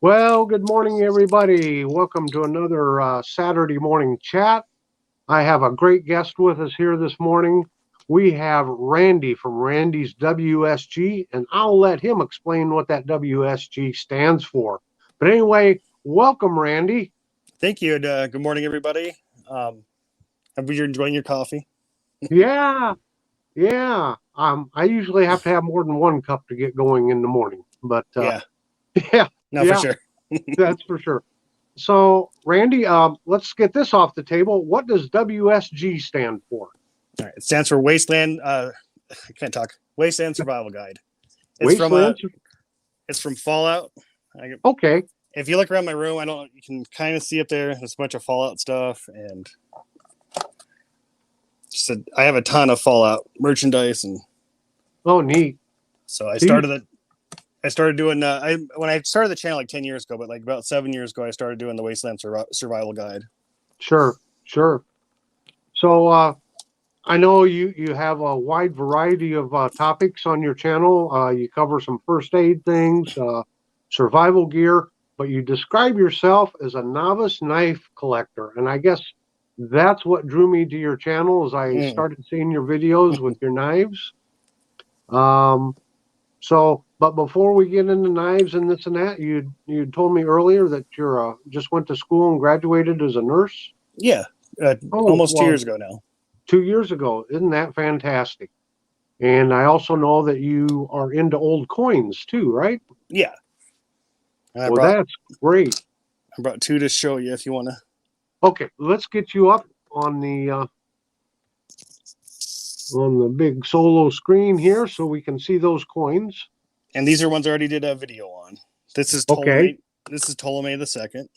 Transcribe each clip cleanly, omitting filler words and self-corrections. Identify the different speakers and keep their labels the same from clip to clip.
Speaker 1: Well, good morning, everybody. Welcome to another Saturday morning chat. I have a great guest with us here this morning. We have Randy from Randy's WSG, and I'll let him explain what that WSG stands for. But anyway, welcome, Randy.
Speaker 2: Thank you. And, good morning, everybody. Hope you're enjoying your coffee.
Speaker 1: Yeah. I usually have to have more than one cup to get going in the morning, but
Speaker 2: Yeah,
Speaker 1: yeah,
Speaker 2: no, for sure.
Speaker 1: that's for sure. So, Randy, let's get this off the table. What does WSG stand for?
Speaker 2: All right. It stands for Wasteland. I can't talk. Wasteland Survival Guide.
Speaker 1: Wasteland.
Speaker 2: It's from Fallout.
Speaker 1: Okay.
Speaker 2: If you look around my room, you can kind of see up there. There's a bunch of Fallout stuff, and I have a ton of Fallout merchandise, and
Speaker 1: oh, neat.
Speaker 2: So I started doing. When I started the channel like 10 years ago, but like about 7 years ago, I started doing the Wasteland Survival Guide.
Speaker 1: Sure. So I know you have a wide variety of topics on your channel. You cover some first aid things, survival gear, but you describe yourself as a novice knife collector, and I guess that's what drew me to your channel as I started seeing your videos with your knives. But before we get into knives and this and that, you told me earlier that you're just went to school and graduated as a nurse.
Speaker 2: Yeah, almost 2 years ago now.
Speaker 1: 2 years ago, isn't that fantastic? And I also know that you are into old coins too, right?
Speaker 2: Yeah.
Speaker 1: That's great.
Speaker 2: I brought two to show you if you want to.
Speaker 1: Okay, let's get you up on the big solo screen here so we can see those coins.
Speaker 2: And these are ones I already did a video on. This is Ptolemy.
Speaker 1: Okay.
Speaker 2: This is Ptolemy the Second.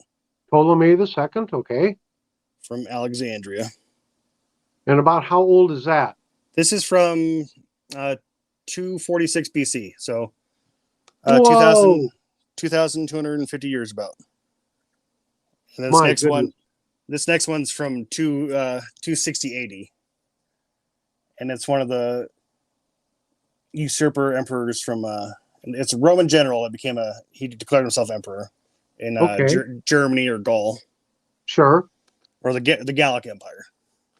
Speaker 1: Ptolemy the Second, okay.
Speaker 2: From Alexandria. And
Speaker 1: about how old is that?
Speaker 2: This is from 246 BC. So 2,250 years about. And this next one's from 260 AD. And it's one of the usurper emperors from it's a Roman general that he declared himself emperor in Germany or Gaul.
Speaker 1: Sure.
Speaker 2: Or the Gallic Empire.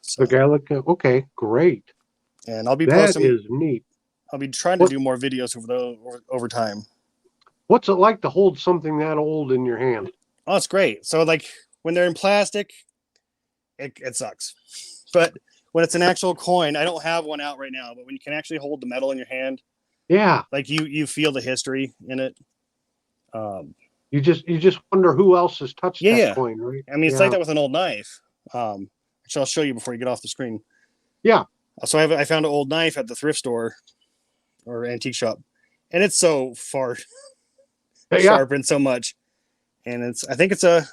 Speaker 2: So,
Speaker 1: the Gallic, okay, great.
Speaker 2: And I'll be
Speaker 1: posting. That is neat.
Speaker 2: I'll be trying to do more videos over time.
Speaker 1: What's it like to hold something that old in your hand?
Speaker 2: Oh, it's great. So like when they're in plastic, it sucks. But when it's an actual coin, I don't have one out right now, but when you can actually hold the metal in your hand,
Speaker 1: yeah,
Speaker 2: like you feel the history in it.
Speaker 1: You just wonder who else has touched that coin, right?
Speaker 2: I mean, it's like that with an old knife, which I'll show you before you get off the screen.
Speaker 1: Yeah.
Speaker 2: So I found an old knife at the thrift store or antique shop, and it's so far sharpened so much, and I think it's a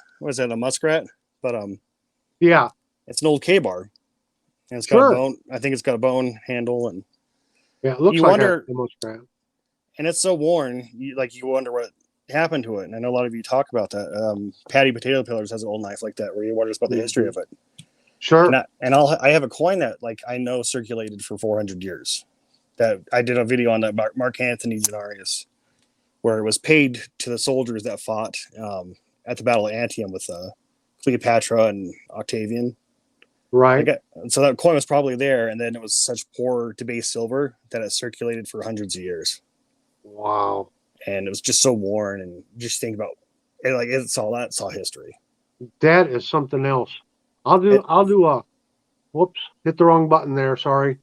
Speaker 2: muskrat, but
Speaker 1: yeah,
Speaker 2: it's an old K-bar. And it's got a bone. I think it's got a bone handle, and
Speaker 1: it looks like a muskrat.
Speaker 2: And it's so worn, you wonder what happened to it. And I know a lot of you talk about that. Patty Potato Peelers has an old knife like that, where you wonder about the history of it.
Speaker 1: Sure.
Speaker 2: I have a coin that I know circulated for 400 years. That I did a video on that Mark Antony Denarius, where it was paid to the soldiers that fought at the Battle of Antium with Cleopatra and Octavian.
Speaker 1: Right.
Speaker 2: So that coin was probably there, and then it was such poor debased silver that it circulated for hundreds of years.
Speaker 1: Wow.
Speaker 2: And it was just so worn, and just think about it, it's all history. That
Speaker 1: is something else. I'll do a whoops, hit the wrong button there, sorry.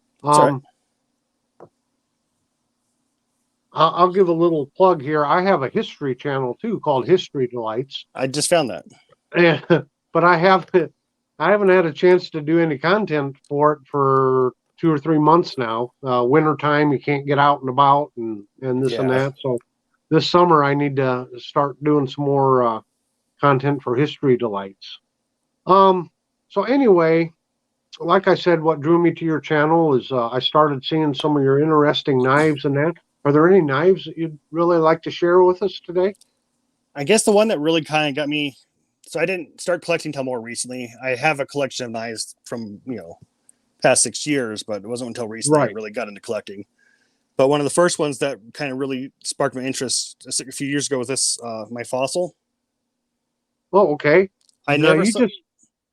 Speaker 1: I'll give a little plug here. I have a history channel too called History Delights.
Speaker 2: I just found that.
Speaker 1: But I haven't had a chance to do any content for it for 2 or 3 months now. Winter time, you can't get out and about and this and that. So this summer I need to start doing some more content for History Delights. So anyway, like I said, what drew me to your channel is I started seeing some of your interesting knives and that. Are there any knives that you'd really like to share with us today?
Speaker 2: I guess the one that really kind of got me, so I didn't start collecting until more recently. I have a collection of knives from, past 6 years, but it wasn't until recently I really got into collecting. But one of the first ones that kind of really sparked my interest a few years ago was this, my fossil.
Speaker 1: Oh, okay.
Speaker 2: I
Speaker 1: Now,
Speaker 2: never saw.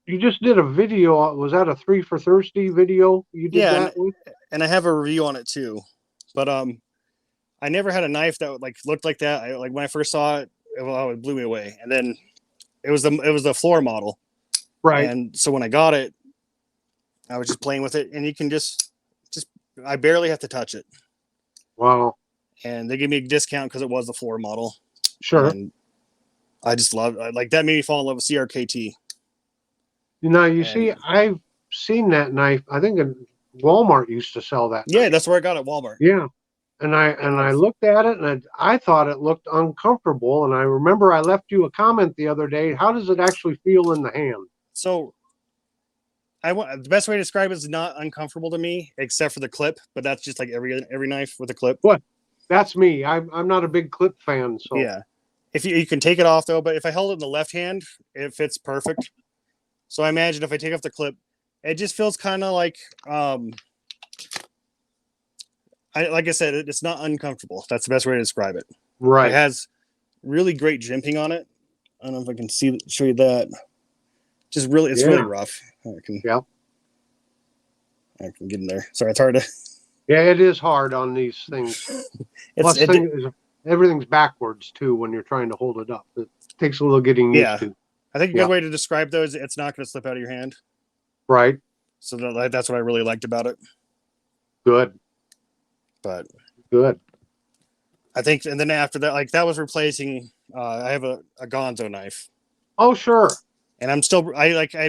Speaker 1: you just did a video. Was that a 3 for Thirsty video you did
Speaker 2: Yeah,
Speaker 1: that with?
Speaker 2: and I have a review on it too. But I never had a knife that like looked like that. Like when I first saw it, it blew me away. And then it was the floor model.
Speaker 1: Right.
Speaker 2: And so when I got it, I was just playing with it, and you can just I barely have to touch it.
Speaker 1: Wow.
Speaker 2: And they gave me a discount because it was the floor model.
Speaker 1: Sure.
Speaker 2: And I just love like that made me fall in love with CRKT.
Speaker 1: Now you
Speaker 2: And
Speaker 1: see, I've seen that knife. I think Walmart used to sell that.
Speaker 2: yeah,
Speaker 1: knife.
Speaker 2: that's where I got it, Walmart.
Speaker 1: Yeah. And I looked at it and I thought it looked uncomfortable. And I remember I left you a comment the other day. How does it actually feel in the hand?
Speaker 2: So the best way to describe it is not uncomfortable to me, except for the clip. But that's just like every knife with a clip.
Speaker 1: What? That's me. I'm not a big clip fan. So
Speaker 2: Yeah, if you can take it off though, but if I held it in the left hand, it fits perfect. So I imagine if I take off the clip, it just feels kind of like like I said, it's not uncomfortable. That's the best way to describe it.
Speaker 1: right.
Speaker 2: It has really great jimping on it. I don't know if I can show you that. Just really, it's really rough. I can get in there. Sorry, it's hard to.
Speaker 1: Yeah, it is hard on these things. Plus, everything's backwards too when you're trying to hold it up. It takes a little getting used to.
Speaker 2: I think a good way to describe those, it's not going to slip out of your hand.
Speaker 1: Right.
Speaker 2: So that's what I really liked about it.
Speaker 1: Good.
Speaker 2: But
Speaker 1: good.
Speaker 2: I think, and then after that, like that was replacing. I have a Gonzo knife.
Speaker 1: Oh, sure.
Speaker 2: And I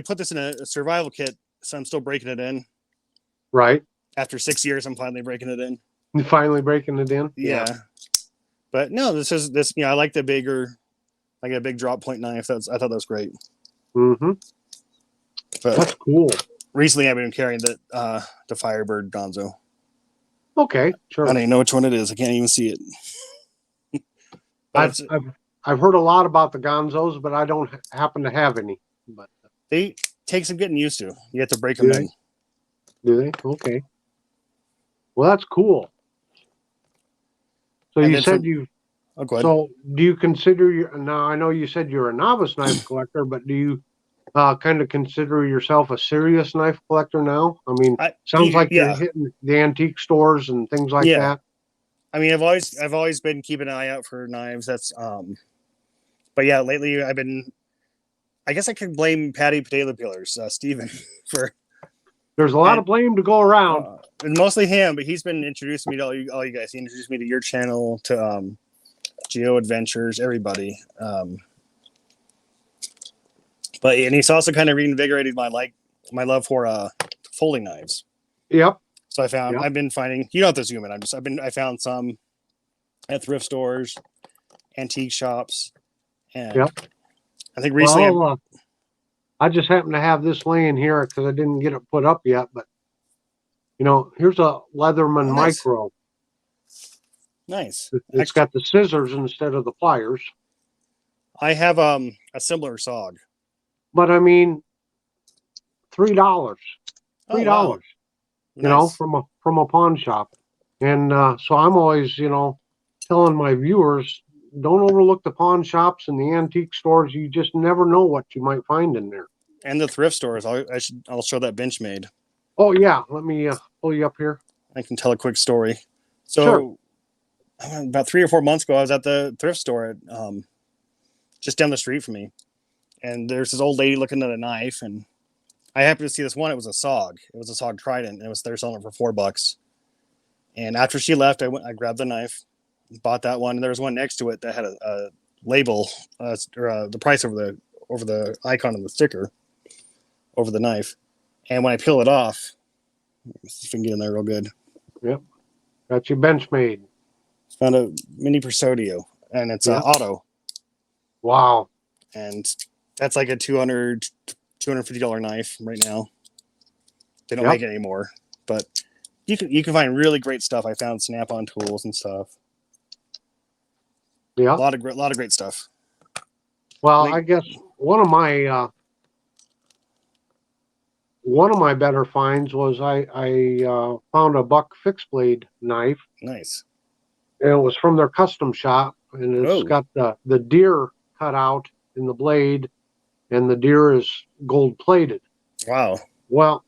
Speaker 2: put this in a survival kit, so I'm still breaking it in.
Speaker 1: Right.
Speaker 2: After 6 years, I'm finally breaking it in.
Speaker 1: You finally breaking it in?
Speaker 2: Yeah. But no, this. I like the bigger, like a big drop point knife. I thought that was great.
Speaker 1: Mm-hmm.
Speaker 2: But
Speaker 1: that's cool.
Speaker 2: Recently, I've been carrying the Firebird Gonzo.
Speaker 1: Okay, sure.
Speaker 2: I don't even know which one it is. I can't even see it.
Speaker 1: I've heard a lot about the Gonzos, but I don't happen to have any. But
Speaker 2: they take some getting used to. You have to break them in.
Speaker 1: Do they? Okay. Well, that's cool. So you said you.
Speaker 2: Oh, go ahead.
Speaker 1: So do you consider now? I know you said you're a novice knife collector, but do you kind of consider yourself a serious knife collector now? I mean, sounds like you're hitting the antique stores and things like that.
Speaker 2: I mean, I've always been keeping an eye out for knives. That's but yeah, lately I've been. I guess I could blame Patty Potato Peelers, Steven, for.
Speaker 1: There's a lot of blame to go around.
Speaker 2: And mostly him, but he's been introducing me to all you guys. He introduced me to your channel, to Geo Adventures, everybody. But he's also kind of reinvigorated my love for folding knives.
Speaker 1: Yep.
Speaker 2: So I've been finding, you don't have to zoom in. I found some at thrift stores, antique shops, and I think recently.
Speaker 1: I just happen to have this laying here because I didn't get it put up yet. But here's a Leatherman Micro.
Speaker 2: Nice.
Speaker 1: It's got the scissors instead of the pliers.
Speaker 2: I have a similar SOG.
Speaker 1: But I mean, $3. $3. Wow. From a pawn shop. And so I'm always, telling my viewers, don't overlook the pawn shops and the antique stores. You just never know what you might find in there.
Speaker 2: And the thrift stores. I'll show that Benchmade.
Speaker 1: Oh yeah, let me pull you up here.
Speaker 2: I can tell a quick story. So about 3 or 4 months ago, I was at the thrift store at, just down the street from me, and there's this old lady looking at a knife, and I happened to see this one. It was a SOG. It was a SOG Trident. And they're selling it for $4. And after she left, I grabbed the knife, bought that one. And there was one next to it that had a label, or the price over the icon of the sticker over the knife. And when I peel it off, let's see if I can get in there real good.
Speaker 1: Yep. Got your Benchmade.
Speaker 2: Found a mini Prosodio, and it's auto.
Speaker 1: Wow.
Speaker 2: And that's like a $250 knife right now. They don't make it anymore, but you can find really great stuff. I found Snap-on tools and stuff.
Speaker 1: Yeah.
Speaker 2: A lot of great stuff.
Speaker 1: Well, I guess one of my better finds was I found a buck fixed blade knife.
Speaker 2: Nice.
Speaker 1: And it was from their custom shop, and it's got the deer cut out in the blade, and the deer is gold plated.
Speaker 2: Wow.
Speaker 1: Well,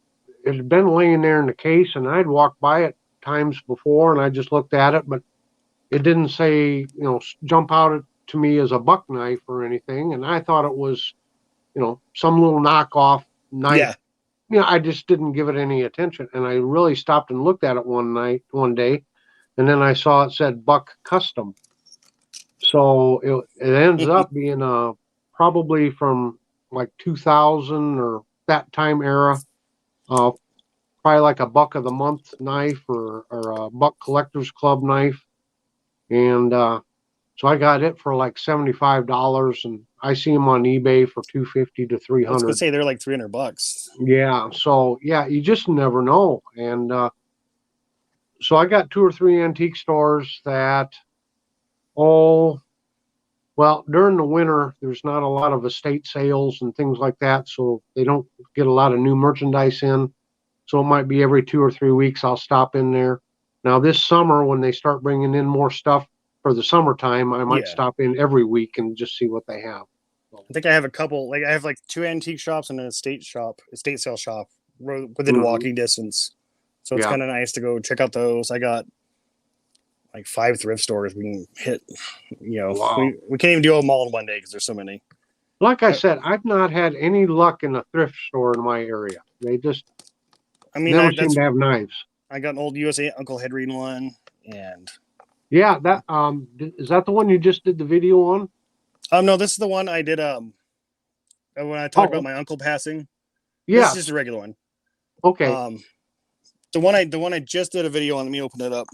Speaker 1: it had been laying there in the case, and I'd walked by it times before, and I just looked at it, but it didn't say, jump out to me as a buck knife or anything. And I thought it was, some little knockoff knife.
Speaker 2: Yeah.
Speaker 1: I just didn't give it any attention. And I really stopped and looked at it one day, and then I saw it said Buck Custom. So it ends up being probably from like 2000 or that time era, probably like a buck of the month knife or a buck collectors club knife. And so I got it for like $75, and I see them on eBay for $250 to $300.
Speaker 2: I was gonna say they're like $300.
Speaker 1: Yeah, so yeah, you just never know. And so I got 2 or 3 antique stores that, during the winter, there's not a lot of estate sales and things like that, so they don't get a lot of new merchandise in. So it might be every 2 or 3 weeks I'll stop in there. Now this summer, when they start bringing in more stuff for the summertime, I might stop in every week and just see what they have.
Speaker 2: I think I have a couple. Like I have like 2 antique shops and an estate sale shop within walking distance. So it's kind of nice to go check out those. I got like 5 thrift stores we can hit.
Speaker 1: Wow.
Speaker 2: We can't even do them all in one day because there's so many.
Speaker 1: Like I said, I've not had any luck in a thrift store in my area. They just never seem to have knives.
Speaker 2: I got an old USA Uncle Henry one, and
Speaker 1: yeah, that is that the one you just did the video on?
Speaker 2: No, this is the one I did when I talked about my uncle passing.
Speaker 1: Yeah,
Speaker 2: this is just a regular one.
Speaker 1: Okay.
Speaker 2: The one I just did a video on. Let me open it up.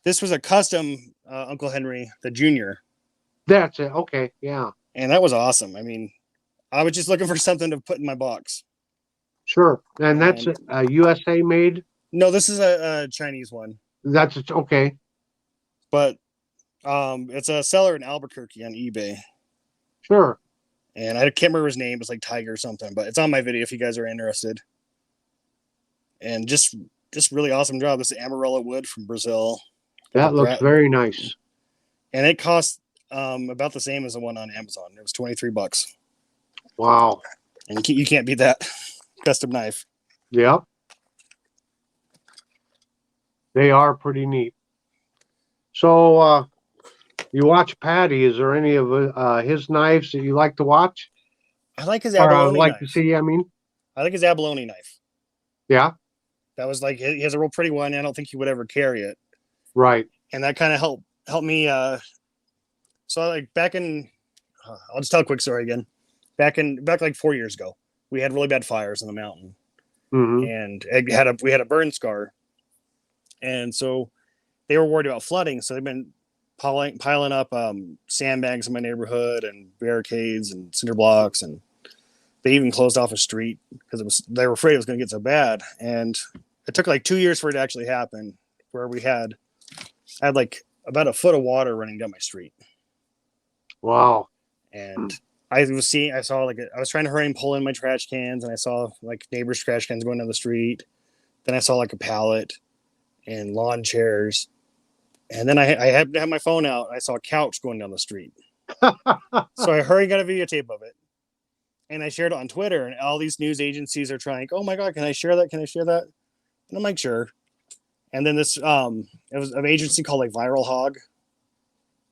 Speaker 2: This was a custom Uncle Henry, the Junior.
Speaker 1: That's it. Okay, yeah.
Speaker 2: And that was awesome. I mean, I was just looking for something to put in my box.
Speaker 1: Sure. And that's a USA made?
Speaker 2: No, this is a Chinese one.
Speaker 1: That's okay.
Speaker 2: But it's a seller in Albuquerque on eBay.
Speaker 1: Sure.
Speaker 2: And I can't remember his name. It's like Tiger or something, but it's on my video if you guys are interested. And just really awesome job. This is Amarella wood from Brazil.
Speaker 1: That looks very nice.
Speaker 2: And it cost about the same as the one on Amazon. It was $23.
Speaker 1: Wow.
Speaker 2: And you can't beat that custom knife.
Speaker 1: Yep. They are pretty neat. So you watch Patty. Is there any of his knives that you like to watch?
Speaker 2: I like his abalone knife.
Speaker 1: To see, I
Speaker 2: like his abalone knife.
Speaker 1: Yeah.
Speaker 2: That was like, he has a real pretty one. I don't think he would ever carry it.
Speaker 1: Right.
Speaker 2: And that kind of helped me. So like back in, I'll just tell a quick story again. Back like 4 years ago, we had really bad fires in the mountain, and we had a burn scar, and so they were worried about flooding. So they've been piling up sandbags in my neighborhood and barricades and cinder blocks, and they even closed off a street because they were afraid it was going to get so bad. And it took like 2 years for it to actually happen, where I had like about a foot of water running down my street.
Speaker 1: Wow.
Speaker 2: And I saw like I was trying to hurry and pull in my trash cans, and I saw like neighbors' trash cans going down the street. Then I saw like a pallet and lawn chairs, and then I happened to have my phone out. And I saw a couch going down the street, so I hurried, got a videotape of it, and I shared it on Twitter. And all these news agencies are trying, oh my god, can I share that? Can I share that? And I'm like, sure. And then this it was an agency called like Viral Hog.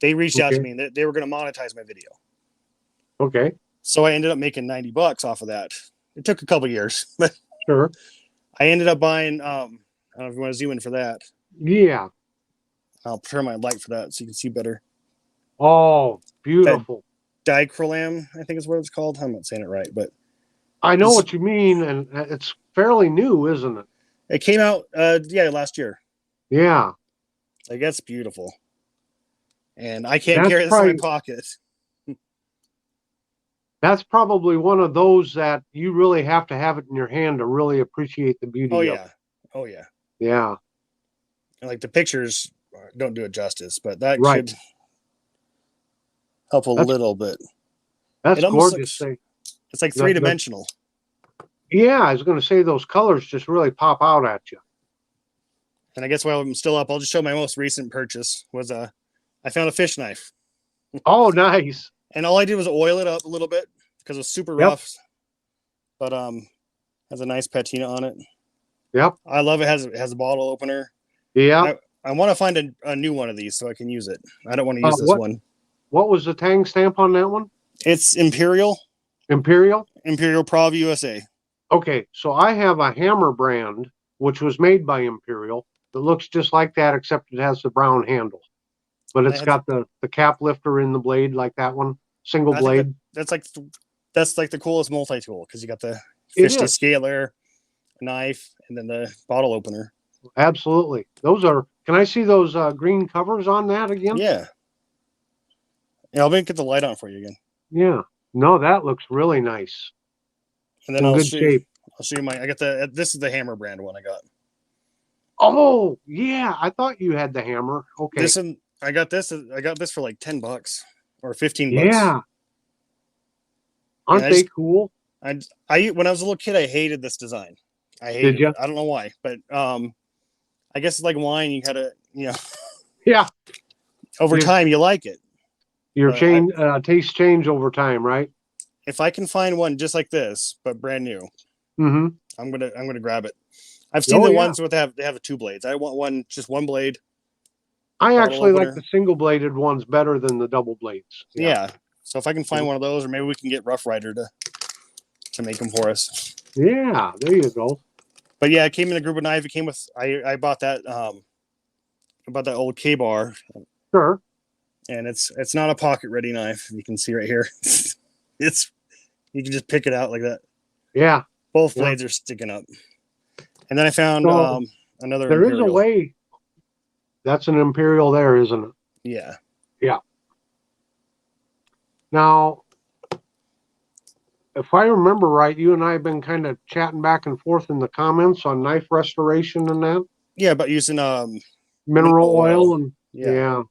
Speaker 2: They reached out to me, and they were going to monetize my video.
Speaker 1: Okay.
Speaker 2: So I ended up making $90 off of that. It took a couple years, but
Speaker 1: sure.
Speaker 2: I ended up buying. I don't know if you want to zoom in for that.
Speaker 1: Yeah.
Speaker 2: I'll turn my light for that so you can see better.
Speaker 1: Oh, beautiful.
Speaker 2: Dichrolam, I think is what it's called. I'm not saying it right, but
Speaker 1: I know what you mean, and it's fairly new, isn't it?
Speaker 2: It came out, last year.
Speaker 1: Yeah.
Speaker 2: Like that's beautiful, and I can't carry this in my pocket.
Speaker 1: That's probably one of those that you really have to have it in your hand to really appreciate the beauty of it.
Speaker 2: Oh, yeah.
Speaker 1: Yeah.
Speaker 2: And like the pictures don't do it justice, but that
Speaker 1: right.
Speaker 2: should help a little bit.
Speaker 1: That's gorgeous.
Speaker 2: It's like three-dimensional.
Speaker 1: Yeah, I was going to say those colors just really pop out at you.
Speaker 2: And I guess while I'm still up, I'll just show my most recent purchase was I found a fish knife.
Speaker 1: Oh, nice.
Speaker 2: And all I did was oil it up a little bit because it's super
Speaker 1: Yep.
Speaker 2: rough, but has a nice patina on it.
Speaker 1: Yep.
Speaker 2: I love it. Has a bottle opener.
Speaker 1: Yeah.
Speaker 2: I want to find a new one of these so I can use it. I don't want to use this one.
Speaker 1: What was the tang stamp on that one?
Speaker 2: It's Imperial
Speaker 1: Imperial?
Speaker 2: Prov USA.
Speaker 1: Okay, so I have a hammer brand, which was made by Imperial, that looks just like that, except it has the brown handle. But it's got the cap lifter in the blade like that one, single blade.
Speaker 2: That's like the coolest multi-tool because you got the
Speaker 1: It
Speaker 2: fish
Speaker 1: is.
Speaker 2: descaler, knife, and then the bottle opener.
Speaker 1: Absolutely. Those are, can I see those green covers on that again?
Speaker 2: Yeah. Yeah, I'll get the light on for you again.
Speaker 1: Yeah. No, that looks really nice.
Speaker 2: And then I'll show you I got this is the hammer brand one I got.
Speaker 1: Oh, yeah. I thought you had the hammer. Okay.
Speaker 2: I got this for like $10 or $15.
Speaker 1: Yeah. Aren't they cool?
Speaker 2: When I was a little kid, I hated this design. I hated it. I don't know why, but I guess it's like wine. You gotta,
Speaker 1: Yeah.
Speaker 2: Over time, you like it.
Speaker 1: Your taste change over time, right?
Speaker 2: If I can find one just like this, but brand new,
Speaker 1: mm-hmm.
Speaker 2: I'm gonna grab it. I've seen the ones with they have 2 blades. I want just 1 blade.
Speaker 1: I actually like the single bladed ones better than the double blades.
Speaker 2: Yeah. So if I can find one of those, or maybe we can get Rough Rider to make them for us.
Speaker 1: Yeah, there you go.
Speaker 2: But yeah, it came in a group of knife. It came with I bought that old K-bar.
Speaker 1: Sure.
Speaker 2: And it's not a pocket ready knife. You can see right here. You can just pick it out like that.
Speaker 1: Yeah.
Speaker 2: Both blades are sticking up. And then I found another
Speaker 1: There
Speaker 2: Imperial.
Speaker 1: is a way. That's an Imperial there, isn't it?
Speaker 2: Yeah.
Speaker 1: Yeah. Now, if I remember right, you and I have been kind of chatting back and forth in the comments on knife restoration and that.
Speaker 2: Yeah, but using
Speaker 1: mineral oil and yeah.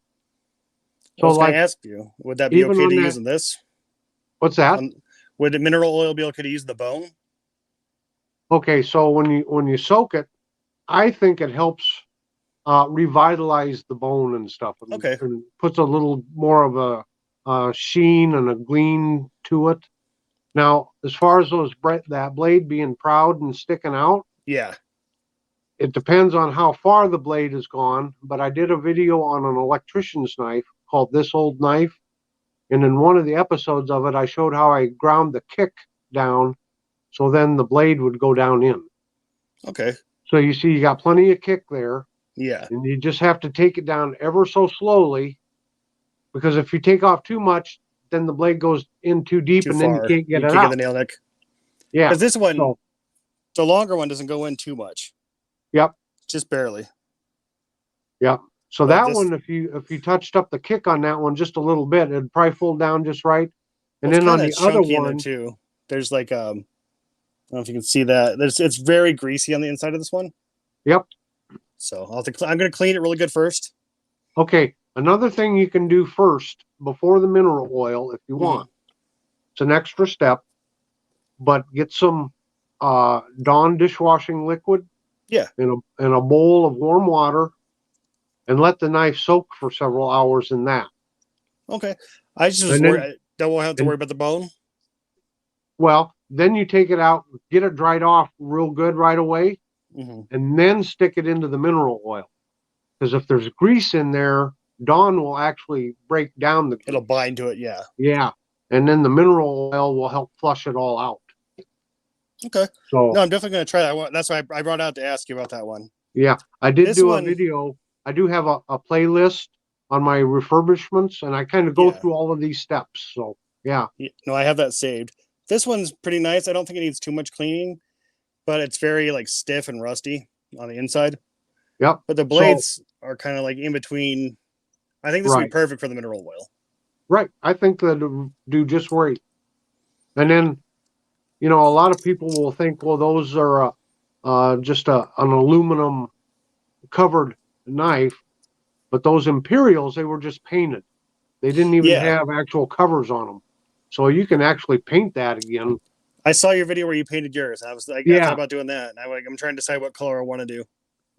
Speaker 2: So I was going to ask you, would that be okay to use in this?
Speaker 1: What's that?
Speaker 2: Would the mineral oil be okay to use the bone?
Speaker 1: Okay, so when you soak it, I think it helps revitalize the bone and stuff. And puts a little more of a sheen and a gleam to it. Now, as far as that blade being proud and sticking out, it depends on how far the blade has gone. But I did a video on an electrician's knife called This Old Knife. And in one of the episodes of it, I showed how I ground the kick down so then the blade would go down in.
Speaker 2: Okay.
Speaker 1: So you see, you got plenty of kick there.
Speaker 2: Yeah.
Speaker 1: And you just have to take it down ever so slowly, because if you take off too much, then the blade goes in too deep and then you can't get it out.
Speaker 2: Get the nail neck.
Speaker 1: Yeah.
Speaker 2: Because this one, the longer one doesn't go in too much.
Speaker 1: Yep.
Speaker 2: Just barely.
Speaker 1: Yep. So that one, if you touched up the kick on that one just a little bit, it'd probably fold down just right. And then on the other one
Speaker 2: too, there's like I don't know if you can see that. It's very greasy on the inside of this one.
Speaker 1: Yep.
Speaker 2: So I'm going to clean it really good first.
Speaker 1: Okay. Another thing you can do first before the mineral oil, if you want, it's an extra step, but get some Dawn dishwashing liquid.
Speaker 2: Yeah.
Speaker 1: In a bowl of warm water, and let the knife soak for several hours in that.
Speaker 2: Okay. I just don't have to worry about the bone.
Speaker 1: Well, then you take it out, get it dried off real good right away, and then stick it into the mineral oil. Because if there's grease in there, Dawn will actually break down the grease.
Speaker 2: It'll bind to it, yeah.
Speaker 1: Yeah. And then the mineral oil will help flush it all out.
Speaker 2: Okay.
Speaker 1: So
Speaker 2: no, I'm definitely going to try that. That's why I brought out to ask you about that one.
Speaker 1: Yeah. I did do a video. I do have a playlist on my refurbishments, and I kind of go through all of these steps. So, yeah.
Speaker 2: No, I have that saved. This one's pretty nice. I don't think it needs too much cleaning, but it's very like stiff and rusty on the inside.
Speaker 1: Yep.
Speaker 2: But the blades are kind of like in between. I think this would be perfect for the mineral oil. Right.
Speaker 1: I think that'll do just right. And then, a lot of people will think, well, those are just an aluminum covered knife, but those Imperials, they were just painted. They didn't even have actual covers on them. So you can actually paint that again.
Speaker 2: I saw your video where you painted yours. I was like, I thought about doing that. And I'm trying to decide what color I want to do.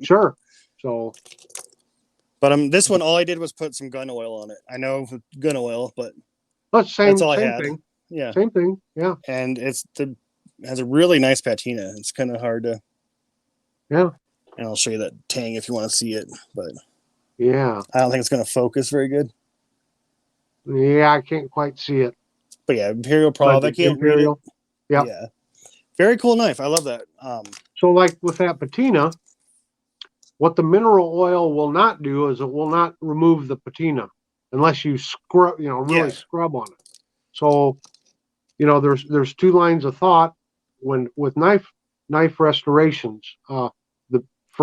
Speaker 1: Sure. So,
Speaker 2: but this one, all I did was put some gun oil on it. I know gun oil, but
Speaker 1: that's all I had. Thing.
Speaker 2: Yeah.
Speaker 1: Same thing. Yeah.
Speaker 2: And has a really nice patina. It's kind of hard to.
Speaker 1: Yeah.
Speaker 2: And I'll show you that tang if you want to see it, but
Speaker 1: Yeah.
Speaker 2: I don't think it's going to focus very good.
Speaker 1: Yeah. I can't quite see it.
Speaker 2: But yeah, Imperial
Speaker 1: But
Speaker 2: Prov. I can't read it.
Speaker 1: Yeah.
Speaker 2: Yeah. Very cool knife. I love that.
Speaker 1: So like with that patina, what the mineral oil will not do is it will not remove the patina unless you scrub, really scrub on it. So, there's two lines of thought when with knife restorations. For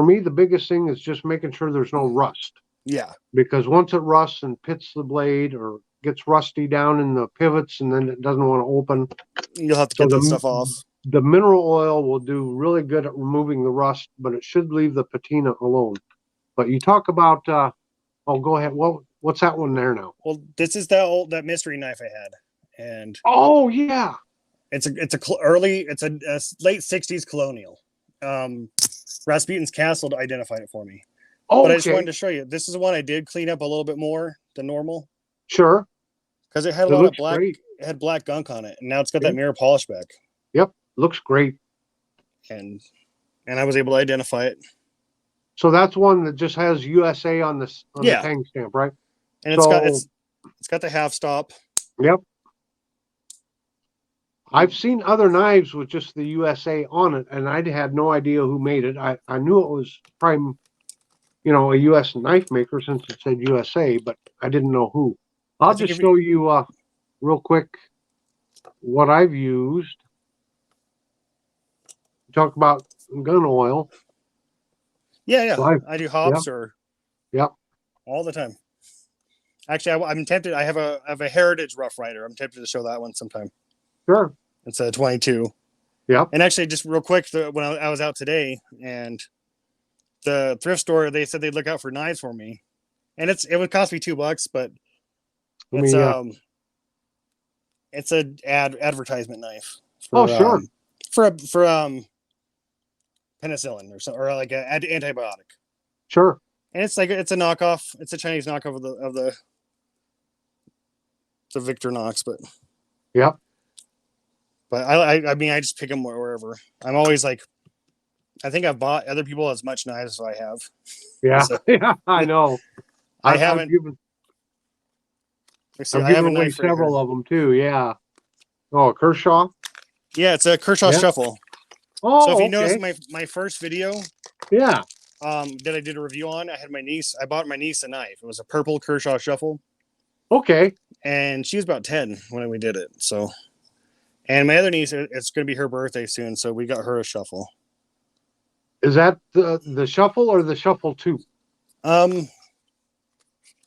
Speaker 1: me, the biggest thing is just making sure there's no rust.
Speaker 2: Yeah.
Speaker 1: Because once it rusts and pits the blade or gets rusty down in the pivots and then it doesn't want to open,
Speaker 2: you'll have to get that stuff off.
Speaker 1: The mineral oil will do really good at removing the rust, but it should leave the patina alone. But you talk about, go ahead. What's that one there now?
Speaker 2: Well, this is that mystery knife I had, and
Speaker 1: oh yeah,
Speaker 2: it's a late '60s colonial. Rasputin's Castle identified it for me.
Speaker 1: Oh,
Speaker 2: but I just wanted to show you. This is the one I did clean up a little bit more than normal.
Speaker 1: Sure.
Speaker 2: Because it had a lot of black. Great. It had black gunk on it, and now it's got that mirror polish back.
Speaker 1: Yep, looks great.
Speaker 2: And I was able to identify it.
Speaker 1: So that's one that just has USA on the tang stamp, right?
Speaker 2: And it's got the half stop.
Speaker 1: Yep. I've seen other knives with just the USA on it, and I had no idea who made it. I knew it was probably, a U.S. knife maker since it said USA, but I didn't know who. I'll just show you real quick what I've used. Talk about gun oil.
Speaker 2: Yeah. So I do hops
Speaker 1: Yep.
Speaker 2: all the time. Actually, I'm tempted. I have a Heritage Rough Rider. I'm tempted to show that one sometime.
Speaker 1: Sure.
Speaker 2: It's a 22.
Speaker 1: Yeah.
Speaker 2: And actually, just real quick, when I was out today, and the thrift store, they said they'd look out for knives for me, and it would cost me $2, but it's an advertisement knife.
Speaker 1: Sure.
Speaker 2: For penicillin or like an antibiotic.
Speaker 1: Sure.
Speaker 2: And it's a knockoff. It's a Chinese knockoff of the Victorinox, but
Speaker 1: yep.
Speaker 2: But I mean, I just pick them wherever. I'm always like, I think I've bought other people as much knives as I have.
Speaker 1: Yeah, so, yeah, I know.
Speaker 2: I haven't.
Speaker 1: I've given away several of them too. Yeah. Oh, Kershaw.
Speaker 2: Yeah, it's a Kershaw Shuffle.
Speaker 1: Oh,
Speaker 2: so if you notice my first video,
Speaker 1: that
Speaker 2: I did a review on, I bought my niece a knife. It was a purple Kershaw Shuffle.
Speaker 1: Okay.
Speaker 2: And she was about 10 when we did it. So, and my other niece, it's going to be her birthday soon, so we got her a Shuffle.
Speaker 1: Is that the Shuffle or the Shuffle 2?
Speaker 2: I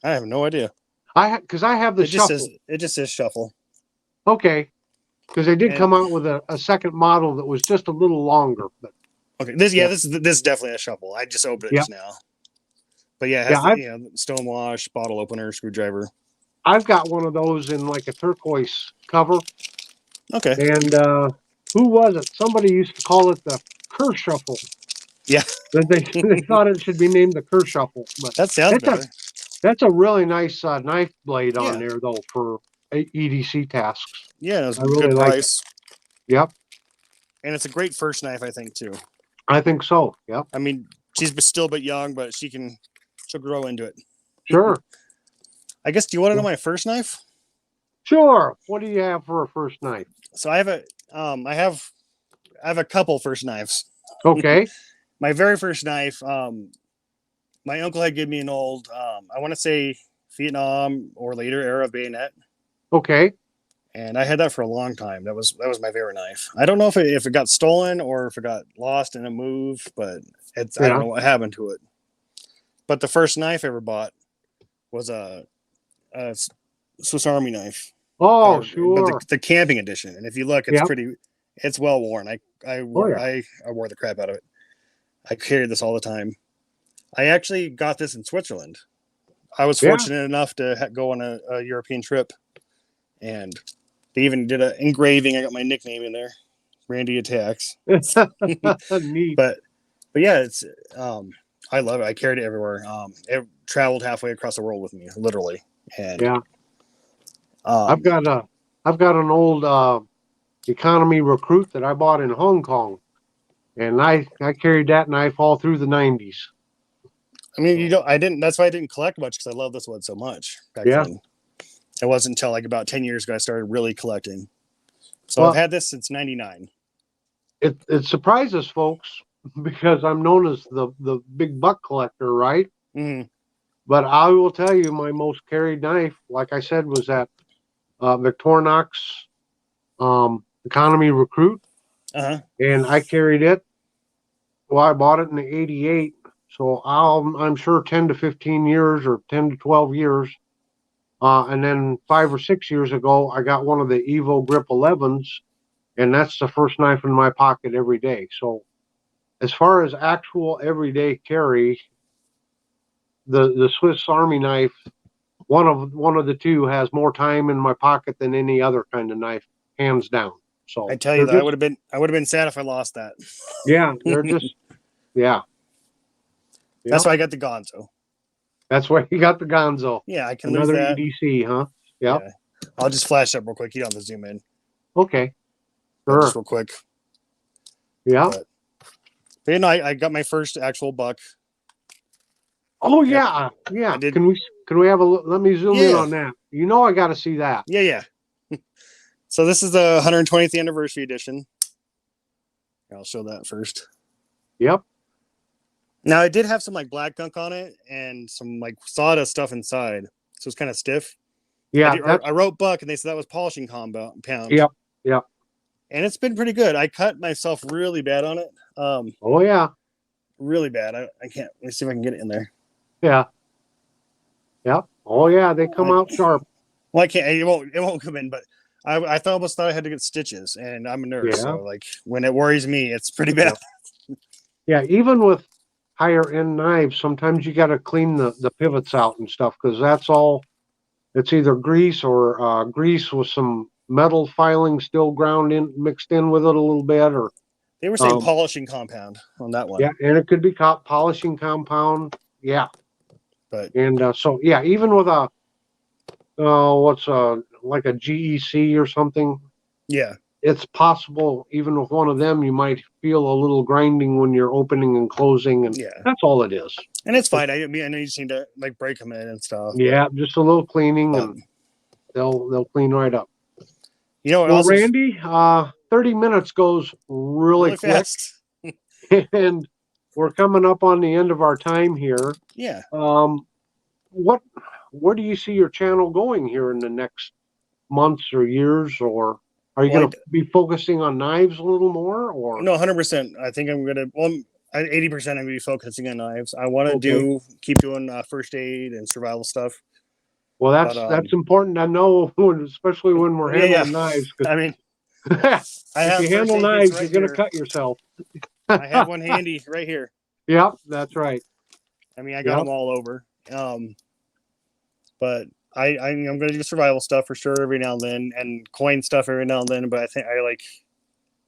Speaker 2: have no idea.
Speaker 1: Because I have the Shuffle.
Speaker 2: It just says Shuffle.
Speaker 1: Okay. Because they did come out with a second model that was just a little longer. But
Speaker 2: okay, this is definitely a Shuffle. I just opened it just now. But yeah, it has stonewash, bottle opener, screwdriver.
Speaker 1: I've got one of those in like a turquoise cover.
Speaker 2: Okay.
Speaker 1: And who was it? Somebody used to call it the Kershuffle.
Speaker 2: Yeah.
Speaker 1: They thought it should be named the Kershuffle. But
Speaker 2: that sounds better.
Speaker 1: That's a really nice knife blade on there, though, for EDC tasks.
Speaker 2: Yeah, it was a good price.
Speaker 1: Yep.
Speaker 2: And it's a great first knife, I think, too.
Speaker 1: I think so, yep.
Speaker 2: I mean, she's still a bit young, but she'll grow into it.
Speaker 1: Sure.
Speaker 2: I guess, do you want to know my first knife?
Speaker 1: Sure. What do you have for a first knife?
Speaker 2: So I have a couple first knives.
Speaker 1: Okay.
Speaker 2: My very first knife, my uncle had given me an old, I want to say Vietnam or later era bayonet.
Speaker 1: Okay.
Speaker 2: And I had that for a long time. That was my favorite knife. I don't know if it got stolen or if it got lost in a move, but I don't know what happened to it. But the first knife I ever bought was a Swiss Army knife.
Speaker 1: Oh, sure.
Speaker 2: But the camping edition. And if you look, it's well worn. I wore the crap out of it. I carried this all the time. I actually got this in Switzerland. I was fortunate enough to go on a European trip, and they even did an engraving. I got my nickname in there, Randy Attacks.
Speaker 1: Neat.
Speaker 2: But yeah, it's I love it. I carried it everywhere. It traveled halfway across the world with me, literally. And
Speaker 1: I've got I've got an old economy recruit that I bought in Hong Kong, and I carried that knife all through the 90s.
Speaker 2: I mean, you don't. I didn't. That's why I didn't collect much because I love this one so much back
Speaker 1: Yeah.
Speaker 2: then. It wasn't until like about 10 years ago I started really collecting. So
Speaker 1: Well,
Speaker 2: I've had this since '99.
Speaker 1: it surprises folks because I'm known as the big buck collector, right?
Speaker 2: Mm-hmm.
Speaker 1: But I will tell you, my most carried knife, like I said, was that Victorinox economy recruit,
Speaker 2: Uh-huh.
Speaker 1: and I carried it. Well, I bought it in '88, so I'm sure 10 to 15 years or 10 to 12 years. And then 5 or 6 years ago, I got one of the Evo Grip 11s, and that's the first knife in my pocket every day. So as far as actual everyday carry, the Swiss Army knife, one of the two, has more time in my pocket than any other kind of knife, hands down. So
Speaker 2: I tell you that I would have been sad if I lost that.
Speaker 1: yeah, they're just yeah.
Speaker 2: That's
Speaker 1: Yep.
Speaker 2: why I got the Gonzo.
Speaker 1: That's why you got the Gonzo.
Speaker 2: Yeah, I can
Speaker 1: Another
Speaker 2: lose that.
Speaker 1: EDC, huh? Yep.
Speaker 2: Yeah. I'll just flash up real quick. You don't have to zoom in.
Speaker 1: Okay.
Speaker 2: Yeah,
Speaker 1: Sure.
Speaker 2: just real quick.
Speaker 1: Yeah.
Speaker 2: But you know, I got my first actual buck.
Speaker 1: Oh yeah, yeah.
Speaker 2: I did.
Speaker 1: Can we have a let me zoom in
Speaker 2: Yeah.
Speaker 1: on that. You know I got to see that.
Speaker 2: Yeah. So this is the 120th anniversary edition. I'll show that first.
Speaker 1: Yep.
Speaker 2: Now it did have some like black gunk on it and some like sawdust stuff inside, so it's kind of stiff.
Speaker 1: Yeah.
Speaker 2: I wrote buck and they said that was polishing pound.
Speaker 1: Yep. Yep.
Speaker 2: And it's been pretty good. I cut myself really bad on it.
Speaker 1: Oh yeah.
Speaker 2: Really bad. I can't. Let me see if I can get it in there.
Speaker 1: Yeah. Yep. Oh yeah, they come out sharp.
Speaker 2: Well, I can't. It won't come in. But I almost thought I had to get stitches, and I'm a nurse,
Speaker 1: Yeah.
Speaker 2: so like when it worries me, it's pretty bad.
Speaker 1: Yeah. Even with higher end knives, sometimes you got to clean the pivots out and stuff because that's all. It's either grease or grease with some metal filing still ground in, mixed in with it a little bit, or
Speaker 2: They were saying polishing compound on that one.
Speaker 1: yeah, and it could be polishing compound. Yeah.
Speaker 2: But
Speaker 1: And so yeah, even with a what's like a GEC or something,
Speaker 2: yeah,
Speaker 1: it's possible even with one of them you might feel a little grinding when you're opening and closing, and
Speaker 2: yeah,
Speaker 1: that's all it is.
Speaker 2: and it's fine. I mean, I know you just need to like break them in and stuff.
Speaker 1: Yeah, just a little cleaning and they'll clean right up.
Speaker 2: You know what?
Speaker 1: Well,
Speaker 2: Also,
Speaker 1: Randy, 30 minutes goes really quick,
Speaker 2: fast.
Speaker 1: and we're coming up on the end of our time here.
Speaker 2: Yeah.
Speaker 1: Where do you see your channel going here in the next months or years, or are you going to be focusing on knives a little more, or
Speaker 2: no? 100%. I think I'm gonna. Well, 80% I'm gonna be focusing on knives. I want to keep doing first aid and survival stuff.
Speaker 1: Well, that's important to know, especially when we're handling knives.
Speaker 2: I mean,
Speaker 1: if you handle knives, you're going to cut yourself.
Speaker 2: I have one handy right here.
Speaker 1: Yep, that's right.
Speaker 2: I mean, I got them all over. But I'm going to do survival stuff for sure every now and then, and coin stuff every now and then. But I think I like,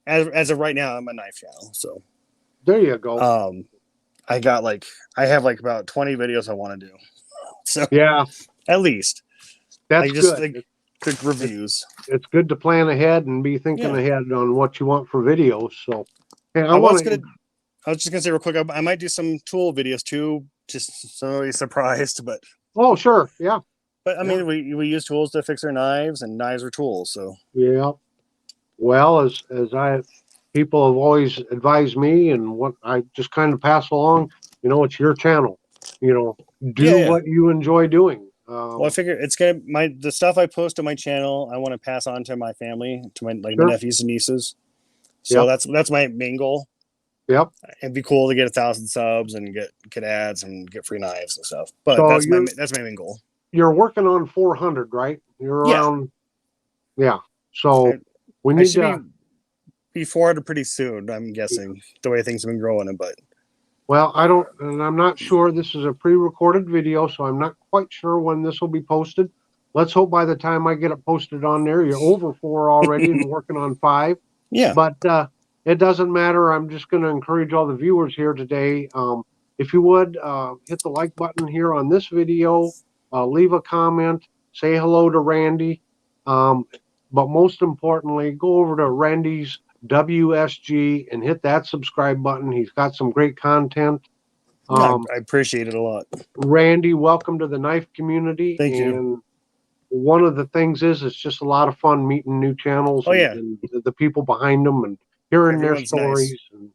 Speaker 2: as of right now, I'm a knife channel. So
Speaker 1: there you go.
Speaker 2: I have like about 20 videos I want to do. So
Speaker 1: yeah,
Speaker 2: at least
Speaker 1: that's
Speaker 2: just
Speaker 1: good.
Speaker 2: like quick reviews.
Speaker 1: It's good to plan ahead and be thinking ahead on what you want for videos. So hey,
Speaker 2: I was just gonna say real quick, I might do some tool videos too, just so nobody's surprised. But
Speaker 1: oh sure, yeah.
Speaker 2: But I mean, we use tools to fix our knives, and knives are tools. So
Speaker 1: yeah. Well, as people have always advised me, and what I just kind of pass along, it's your channel. Do what you enjoy doing.
Speaker 2: Well, I figure it's the stuff I post on my channel, I want to pass on to my family, to my my nephews and nieces. So that's my main goal. Yep. It'd be cool to get 1,000 subs and get ads and get free knives and stuff. But so that's my main goal.
Speaker 1: You're working on 400, right? You're around. Yeah. So we need to
Speaker 2: be 400 pretty soon. I'm guessing the way things have been growing, but.
Speaker 1: Well, I'm not sure. This is a pre-recorded video, so I'm not quite sure when this will be posted. Let's hope by the time I get it posted on there, you're over 4 already and working on 5.
Speaker 2: Yeah.
Speaker 1: But it doesn't matter. I'm just going to encourage all the viewers here today. If you would, hit the like button here on this video, leave a comment, say hello to Randy. but most importantly, go over to Randy's WSG and hit that subscribe button. He's got some great content.
Speaker 2: I appreciate it a lot.
Speaker 1: Randy, welcome to the knife community.
Speaker 2: Thank you.
Speaker 1: And one of the things is it's just a lot of fun meeting new channels and the people behind them and hearing
Speaker 2: Everyone's
Speaker 1: their stories.
Speaker 2: Nice.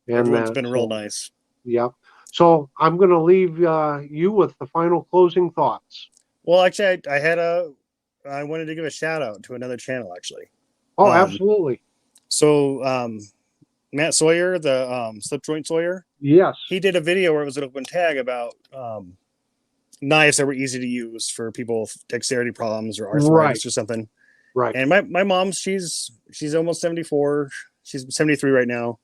Speaker 1: And
Speaker 2: everyone's been real nice.
Speaker 1: Yeah. So I'm going to leave you with the final closing thoughts.
Speaker 2: Well, actually, I wanted to give a shout out to another channel, actually.
Speaker 1: Oh, absolutely.
Speaker 2: So, Matt Sawyer, the Slip Joint Sawyer.
Speaker 1: Yes.
Speaker 2: He did a video where it was an open tag about knives that were easy to use for people with dexterity problems or arthritis or something.
Speaker 1: Right.
Speaker 2: And my mom, she's almost 74. She's 73 right now.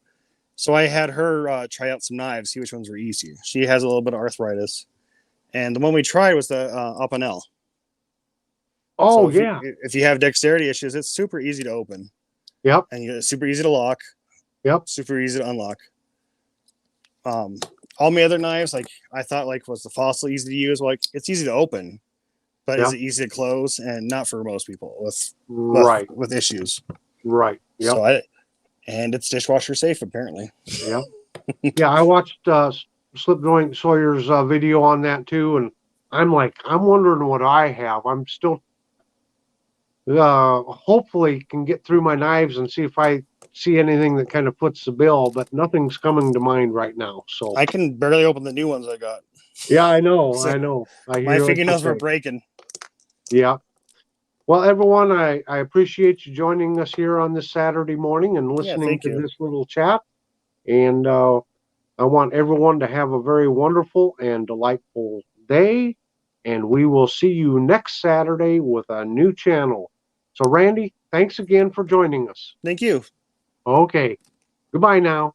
Speaker 2: So I had her try out some knives, see which ones were easy. She has a little bit of arthritis. And the one we tried was the Opinel.
Speaker 1: Oh,
Speaker 2: so
Speaker 1: yeah.
Speaker 2: If you have dexterity issues, it's super easy to open.
Speaker 1: Yep.
Speaker 2: And it's super easy to lock.
Speaker 1: Yep.
Speaker 2: Super easy to unlock. All my other knives, like I thought, like was the Fossil easy to use? Well, like it's easy to open, but is it easy to close? And not for most people with issues.
Speaker 1: Right. Yep.
Speaker 2: So and it's dishwasher safe apparently.
Speaker 1: Yeah. Yeah. I watched Slip Joint Sawyer's video on that too, and I'm wondering what I have. I'm still hopefully can get through my knives and see if I see anything that kind of puts the bill, but nothing's coming to mind right now. So
Speaker 2: I can barely open the new ones I got.
Speaker 1: Yeah, I know.
Speaker 2: So
Speaker 1: I know.
Speaker 2: My fingernails were breaking.
Speaker 1: Yeah. Well, everyone, I appreciate you joining us here on this Saturday morning and listening to this little chat. And I want everyone to have a very wonderful and delightful day. And we will see you next Saturday with a new channel. So, Randy, thanks again for joining us.
Speaker 2: Thank you.
Speaker 1: Okay. Goodbye now.